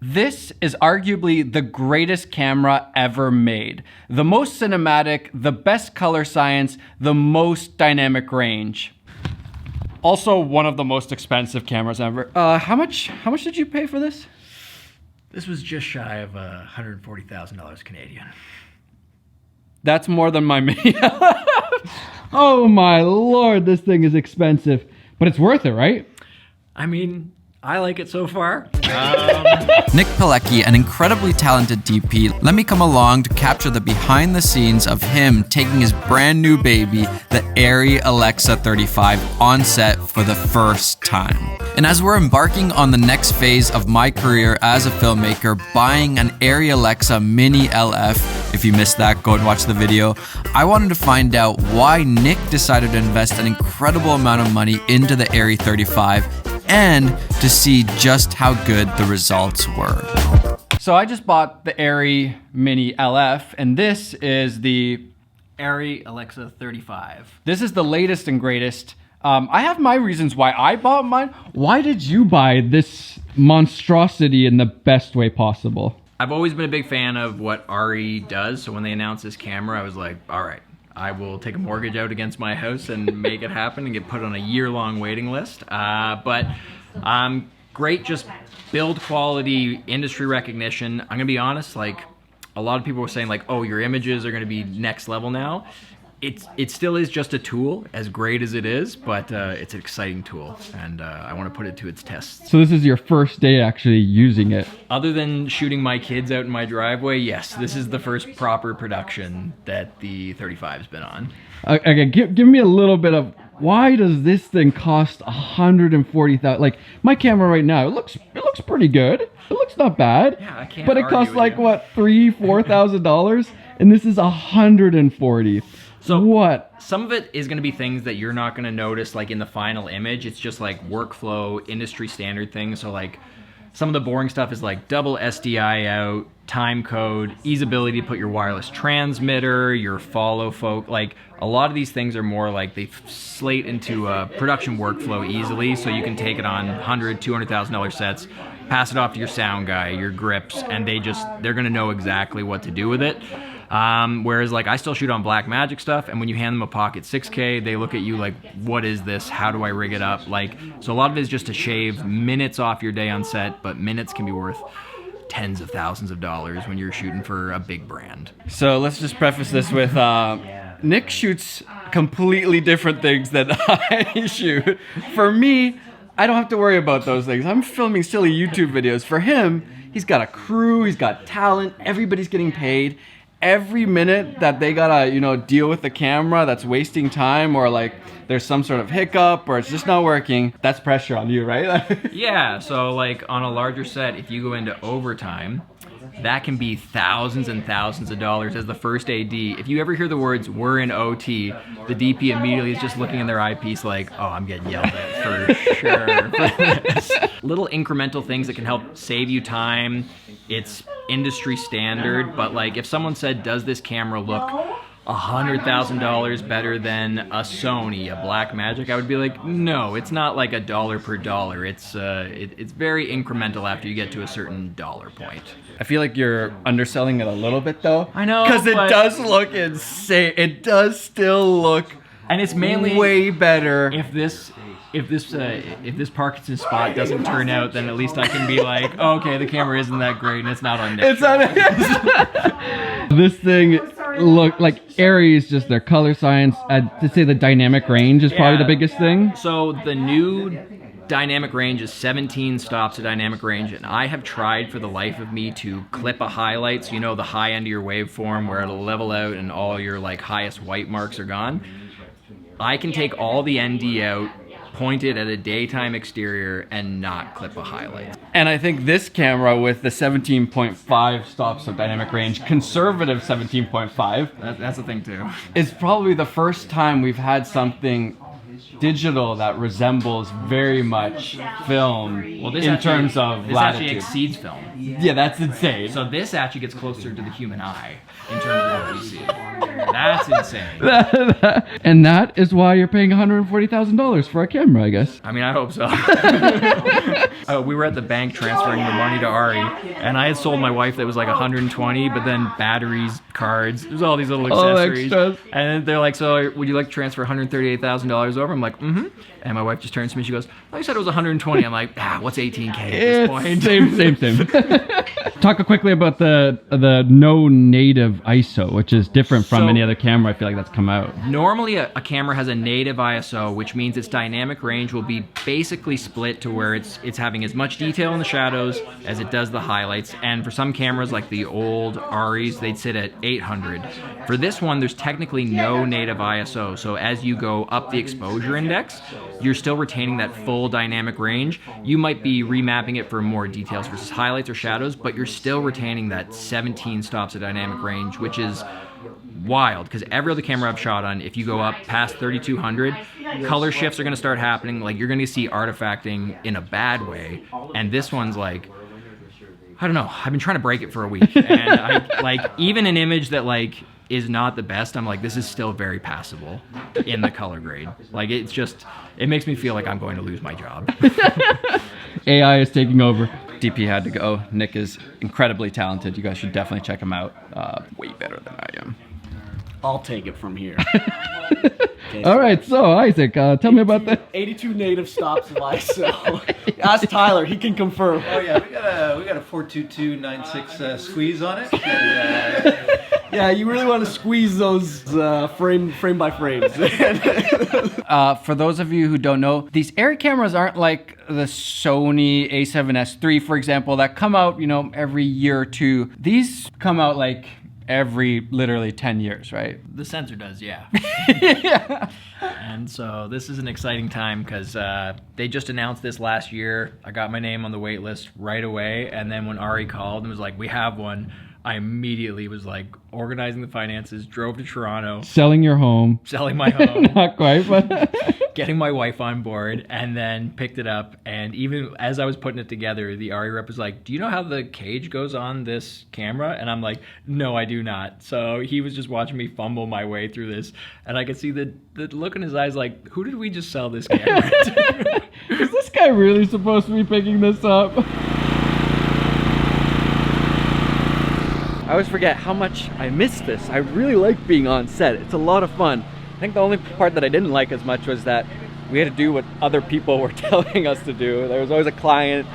This is arguably the greatest camera ever made. The most cinematic, the best color science, the most dynamic range. Also one of the most expensive cameras ever. How much did you pay for this? This was just shy of $140,000 Canadian. That's more than my Mini. Oh my lord, this thing is expensive. But it's worth it, right? I mean, I like it so far. Nick Pilecki, an incredibly talented DP, let me come along to capture the behind the scenes of him taking his brand new baby, the Arri Alexa 35, on set for the first time. And as we're embarking on the next phase of my career as a filmmaker, buying an Arri Alexa Mini LF, if you missed that, go and watch the video, I wanted to find out why Nick decided to invest an incredible amount of money into the Arri 35 and to see just how good the results were. So I just bought the Arri Mini LF, and this is the Arri Alexa 35. This is the latest and greatest. I have my reasons why I bought mine. Why did you buy this monstrosity in the best way possible? I've always been a big fan of what Arri does, so when they announced this camera, I was like, all right, I will take a mortgage out against my house and make it happen and get put on a year-long waiting list. But great, just build quality, industry recognition. I'm gonna be honest, like a lot of people were saying like, oh, your images are gonna be next level now. It still is just a tool, as great as it is, but it's an exciting tool, and I want to put it to its test. So this is your first day actually using it? Other than shooting my kids out in my driveway, yes, this is the first proper production that the 35's been on. Okay, give me a little bit of, why does this thing cost $140,000? Like my camera right now, it looks pretty good. It looks not bad. Yeah, I can't. But it costs like what, $3,000-$4,000, and this is $140,000. So what? Some of it is going to be things that you're not going to notice like in the final image. It's just like workflow, industry standard things. So like some of the boring stuff is like double SDI out, time code, easeability to put your wireless transmitter, your follow like a lot of these things are more like they slate into a production workflow easily, so you can take it on $100,000, $200,000 sets, pass it off to your sound guy, your grips, and they're going to know exactly what to do with it. Whereas like I still shoot on Blackmagic stuff, and when you hand them a Pocket 6K, they look at you like, what is this? How do I rig it up? Like, so a lot of it is just to shave minutes off your day on set, but minutes can be worth tens of thousands of dollars when you're shooting for a big brand. So let's just preface this with, Nick shoots completely different things than I shoot. For me, I don't have to worry about those things. I'm filming silly YouTube videos. For him, he's got a crew, he's got talent, everybody's getting paid. Every minute that they gotta, deal with the camera that's wasting time, or like there's some sort of hiccup or it's just not working, that's pressure on you, right? Yeah, so like on a larger set, if you go into overtime, that can be thousands and thousands of dollars as the first AD. If you ever hear the words, we're in OT, the DP immediately is just looking in their eyepiece like, oh, I'm getting yelled at for sure for this. Little incremental things that can help save you time. It's industry standard, but like if someone said, does this camera look $100,000 better than a Sony, a Blackmagic, I would be like, no, it's not like a dollar per dollar. It's very incremental after you get to a certain dollar point. I feel like you're underselling it a little bit though. I know, because it does look insane. It does still look, and it's mainly way better. If this Parkinson's spot doesn't turn out, then at least I can be like, oh, okay, the camera isn't that great and it's not on Nick. It's on. This thing look like Arri is just their color science. To say the dynamic range is probably the biggest thing. So the new dynamic range is 17 stops of dynamic range, and I have tried for the life of me to clip a highlight, so you know the high end of your waveform where it'll level out and all your like highest white marks are gone. I can take all the ND out, point it at a daytime exterior, and not clip a highlight. And I think this camera with the 17.5 stops of dynamic range, conservative 17.5, that's the thing too, is probably the first time we've had something digital that resembles very much film in terms of this latitude. actually exceeds film. Yeah, that's insane. So this actually gets closer to the human eye in terms of what we see. That's insane. And that is why you're paying $140,000 for a camera, I guess. I mean, I hope so. We were at the bank transferring the money to Ari, and I had sold my wife that was like 120, but then batteries, cards, there's all these little accessories. Extras. And they're like, so would you like to transfer $138,000 over? I'm like, mm-hmm. And my wife just turns to me, she goes, oh, you said it was 120. I'm like, what's 18K at this point? Same. Talk quickly about the no native ISO, which is different from any other camera I feel like that's come out. Normally a camera has a native ISO, which means its dynamic range will be basically split to where it's having as much detail in the shadows as it does the highlights. And for some cameras like the old Arris, they'd sit at 800. For this one, there's technically no native ISO. So as you go up the exposure index, you're still retaining that full dynamic range. You might be remapping it for more details versus highlights or shadows, but you're still retaining that 17 stops of dynamic range, which is wild, because every other camera I've shot on, if you go up past 3200, color shifts are going to start happening. Like, you're going to see artifacting in a bad way, and this one's like, I don't know, I've been trying to break it for a week, and I, like, even an image that like is not the best, I'm like, this is still very passable in the color grade. Like, it's just, it makes me feel like I'm going to lose my job. AI is taking over. DP had to go. Nick is incredibly talented. You guys should definitely check him out. Way better than I am. I'll take it from here. Okay, All right, so Isaac, tell me about that. 82 native stops of ISO. Ask Tyler, he can confirm. Oh yeah, we got a 42296 squeeze on it. And, Yeah, you really want to squeeze those frame by frames. For those of you who don't know, these Arri cameras aren't like the Sony A7S III, for example, that come out, every year or two. These come out like every literally 10 years, right? The sensor does, yeah. Yeah. And so this is an exciting time because they just announced this last year. I got my name on the wait list right away, and then when Ari called and was like, we have one, I immediately was like organizing the finances, drove to Toronto, Selling your home. selling my home, Not quite, but getting my wife on board, and then picked it up. And even as I was putting it together, the Ari rep was like, do you know how the cage goes on this camera? And I'm like, no, I do not. So he was just watching me fumble my way through this, and I could see the look in his eyes like, who did we just sell this camera to? is this guy really supposed to be picking this up? I always forget how much I miss this. I really like being on set. It's a lot of fun. I think the only part that I didn't like as much was that we had to do what other people were telling us to do. There was always a client,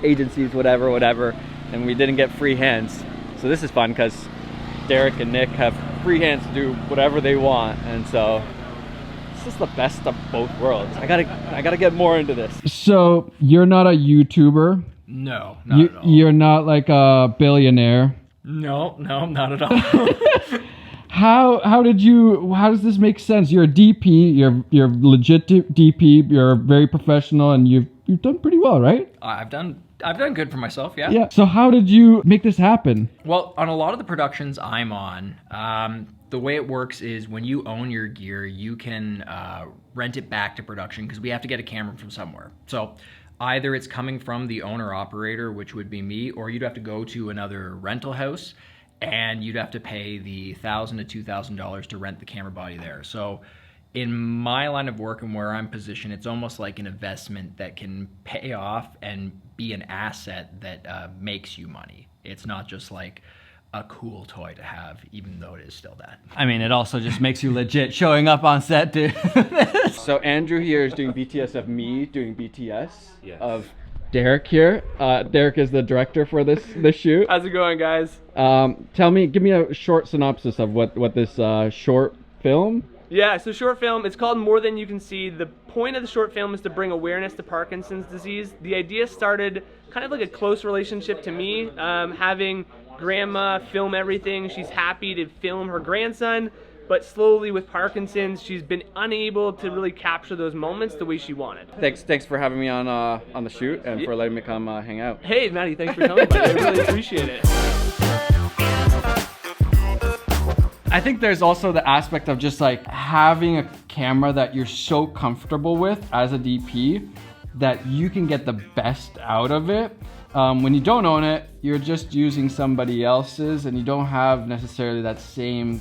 agencies, whatever, and we didn't get free hands. So this is fun because Derek and Nick have free hands to do whatever they want, and so this is the best of both worlds. I gotta get more into this. So you're not a YouTuber? No, not at all. You're not like a billionaire? No, not at all. How does this make sense? You're a DP, you're legit DP, you're very professional, and you've done pretty well, right? I've done good for myself, yeah. Yeah. So how did you make this happen? Well, on a lot of the productions I'm on, the way it works is when you own your gear, you can rent it back to production because we have to get a camera from somewhere. So either it's coming from the owner-operator, which would be me, or you'd have to go to another rental house and you'd have to pay the $1,000 to $2,000 to rent the camera body there. So in my line of work and where I'm positioned, it's almost like an investment that can pay off and be an asset that makes you money. It's not just like a cool toy to have, even though it is still that. I mean, it also just makes you legit showing up on set, dude. So Andrew here is doing BTS of me doing BTS of Derek here. Derek is the director for this shoot. How's it going, guys? Give me a short synopsis of what this short film. Yeah, so short film, it's called More Than You Can See. The point of the short film is to bring awareness to Parkinson's disease. The idea started kind of like a close relationship to me, having grandma film everything. She's happy to film her grandson, but slowly with Parkinson's, she's been unable to really capture those moments the way she wanted. Thanks for having me on the shoot and for letting me come hang out. Hey, Matti, thanks for coming by. I really appreciate it. I think there's also the aspect of just like having a camera that you're so comfortable with as a DP that you can get the best out of it. When you don't own it, you're just using somebody else's and you don't have necessarily that same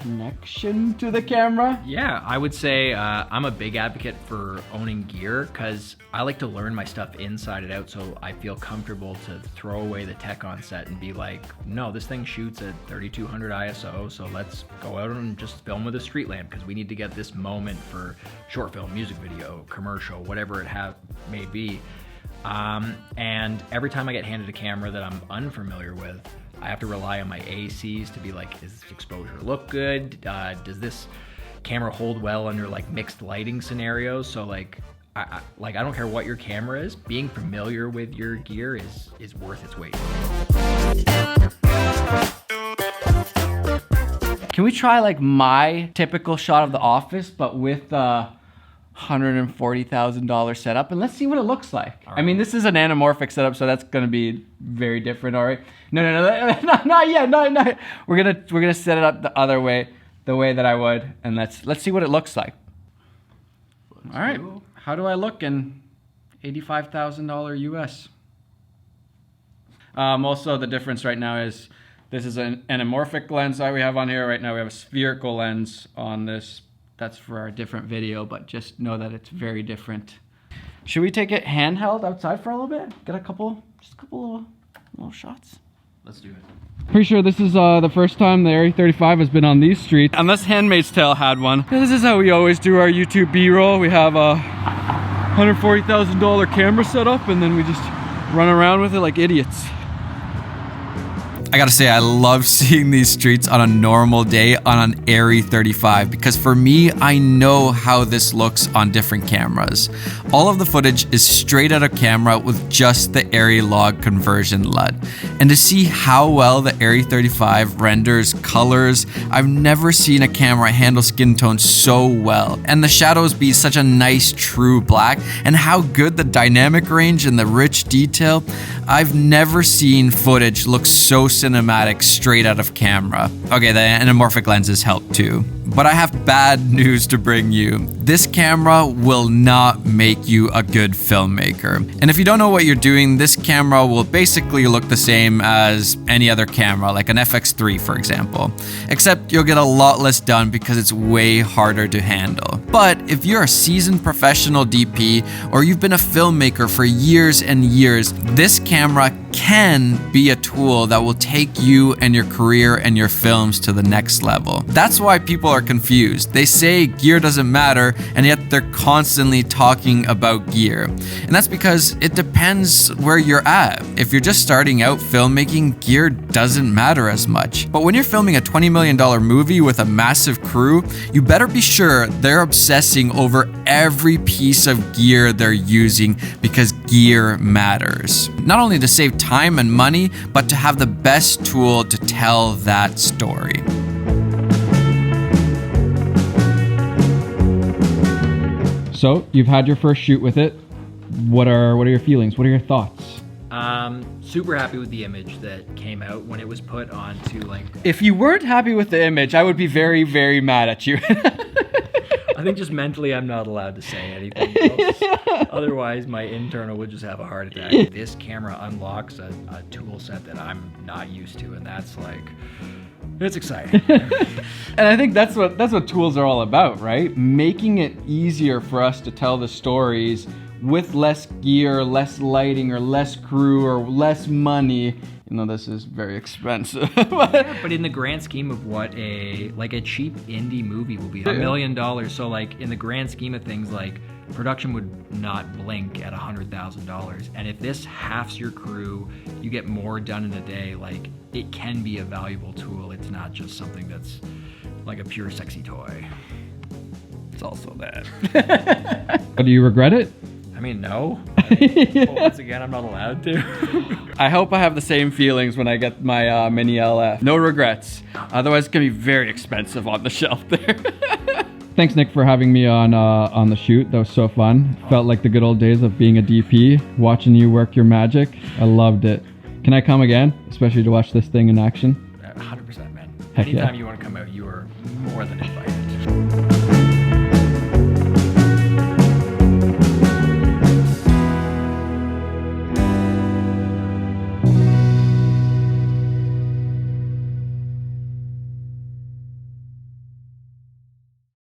connection to the camera? Yeah, I would say I'm a big advocate for owning gear because I like to learn my stuff inside and out, so I feel comfortable to throw away the tech on set and be like, no, this thing shoots at 3200 ISO, so let's go out and just film with a street lamp because we need to get this moment for short film, music video, commercial, whatever it may be. And every time I get handed a camera that I'm unfamiliar with, I have to rely on my ACs to be like, does this exposure look good? Does this camera hold well under like mixed lighting scenarios? So like, I don't care what your camera is, being familiar with your gear is worth its weight. Can we try like my typical shot of the office, but with $140,000 setup, and let's see what it looks like. I mean, this is an anamorphic setup, so that's gonna be very different. All right, no, not yet, not. We're gonna set it up the other way, the way that I would, and let's see what it looks like. All right, how do I look in $85,000 US? Also, the difference right now is this is an anamorphic lens that we have on here. Right now, we have a spherical lens on this. That's for our different video, but just know that it's very different. Should we take it handheld outside for a little bit? Get just a couple little shots. Let's do it. Pretty sure this is the first time the Arri 35 has been on these streets, unless Handmaid's Tale had one. This is how we always do our YouTube B-roll. We have a $140,000 camera set up, and then we just run around with it like idiots. I gotta say, I love seeing these streets on a normal day on an Arri 35 because for me, I know how this looks on different cameras. All of the footage is straight out of camera with just the Arri log conversion LUT. And to see how well the Arri 35 renders colors, I've never seen a camera handle skin tone so well. And the shadows be such a nice true black, and how good the dynamic range and the rich detail. I've never seen footage look so cinematic straight out of camera. Okay, the anamorphic lenses help too. But I have bad news to bring you. This camera will not make you a good filmmaker. And if you don't know what you're doing, this camera will basically look the same as any other camera, like an FX3 for example. Except you'll get a lot less done because it's way harder to handle. But if you're a seasoned professional DP, or you've been a filmmaker for years and years, this camera can be a tool that will take you and your career and your films to the next level. That's why people are confused. They say gear doesn't matter, and yet they're constantly talking about gear. And that's because it depends where you're at. If you're just starting out filmmaking, gear doesn't matter as much. But when you're filming a $20 million movie with a massive crew, you better be sure they're obsessing over every piece of gear they're using because gear matters. Not only to save time and money, but to have the best tool to tell that story. So you've had your first shoot with it. What are your feelings? What are your thoughts? Super happy with the image that came out when it was put onto like. If you weren't happy with the image, I would be very, very mad at you. I think just mentally I'm not allowed to say anything else. Otherwise my internal would just have a heart attack. This camera unlocks a tool set that I'm not used to, and that's like, it's exciting. And I think that's what tools are all about, right? Making it easier for us to tell the stories with less gear, less lighting, or less crew, or less money. You know, this is very expensive. But in the grand scheme of what a cheap indie movie will be, $1 million. So like in the grand scheme of things, like production would not blink at $100,000. And if this halves your crew, you get more done in a day. Like, it can be a valuable tool. It's not just something that's like a pure sexy toy. It's also that. But do you regret it? I mean, no. Well, once again, I'm not allowed to. I hope I have the same feelings when I get my mini LF. No regrets. Otherwise, it's gonna be very expensive on the shelf there. Thanks, Nick, for having me on the shoot. That was so fun. Felt like the good old days of being a DP, watching you work your magic. I loved it. Can I come again, especially to watch this thing in action? 100%, man. Heck Anytime yeah. you want to come out, you are more than